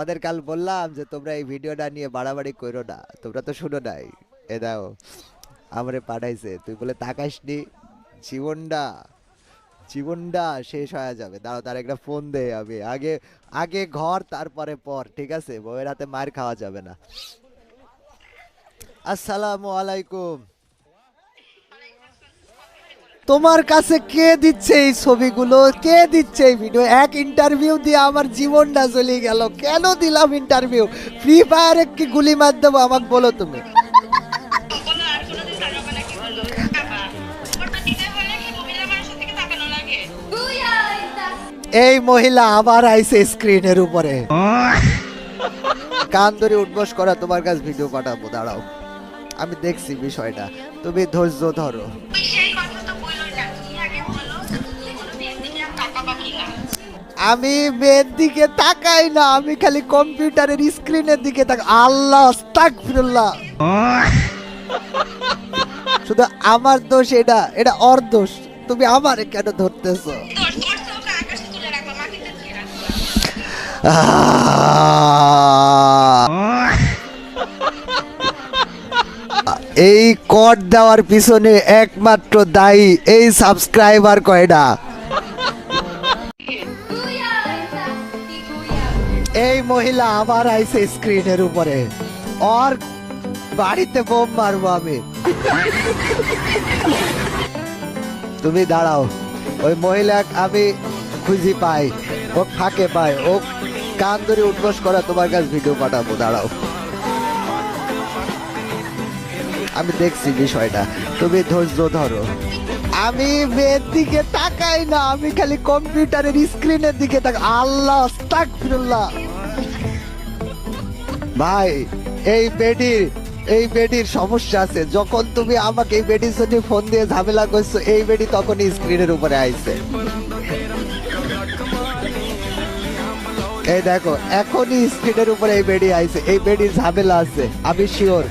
আমাদের কাল বললাম যে তোমরা এই ভিডিওটা নিয়ে বাড়াবাড়ি করো না, তোমরা তো শুনো নাই। এ দাও আমারে পাঠাইছে, তুই বলে তাকাসনি। জীবনটা জীবনটা শেষ হয়ে যাবে। দাঁড়াও, তার একটা ফোন দে। আমি আগে আগে ঘর তারপরে পর, ঠিক আছে? বউয়ের হাতে মার খাওয়া যাবে না। আসসালামু আলাইকুম। তোমার কাছে কে দিচ্ছে এই ছবিগুলো, কে দিচ্ছে এই ভিডিও? এক ইন্টারভিউ দিয়ে আমার জীবনটা চলে গেল। কেন দিলাম ইন্টারভিউ? ফ্রি ফায়ারে কি গুলি মার দেবো আমাকে বলো তুমি? এই মহিলা আবার আইছে স্ক্রিনের উপরে। কান ধরে উঠবস করা, তোমার কাছে ভিডিও পাঠাবো। দাঁড়াও, আমি দেখছি বিষয়টা, তুমি ধৈর্য ধরো। আমি মেয়ের দিকে তাকাই না, আমি খালি কম্পিউটারের স্ক্রিনের দিকে তাকাই। আল্লাহ আস্তাগফিরুল্লাহ। শুধু আমার দোষ এটা, এটা ওর দোষ। তুমি আমারে কেন ধরতেছো? এই কর দেওয়ার পিছনে একমাত্র দায়ী এই সাবস্ক্রাইবার কয়টা। এই মহিলা আবার আইছে স্ক্রিনের উপরে। ওর বাড়িতে বোম মারবো আমি। তুমি দাঁড়াও, ওই মহিলা আমি খুঁজি পাই, ও ফাঁকে পাই, ও কান ধরে উঠবস করা, তোমার কাছে ভিডিও পাঠাবো। দাঁড়াও, আমি দেখছি বিষয়টা, তুমি ধৈর্য ধরো। আমি মেয়ের দিকে তাকাই না, আমি খালি কম্পিউটারের স্ক্রিনের দিকে তাকাই। আল্লাহ আস্তাগফিরুল্লাহ। ভাই, এই বেডির সমস্যা আছে। যখন তুমি আমাকে এই বেডির জন্য ফোন দিয়ে ঝামেলা করছো, এই বেডি তখনই স্ক্রিনের উপরে আইছে। এই দেখো, এখনই স্ক্রিনের উপরে এই বেডি আইছে। এই বেডির ঝামেলা আছে, আমি শিওর।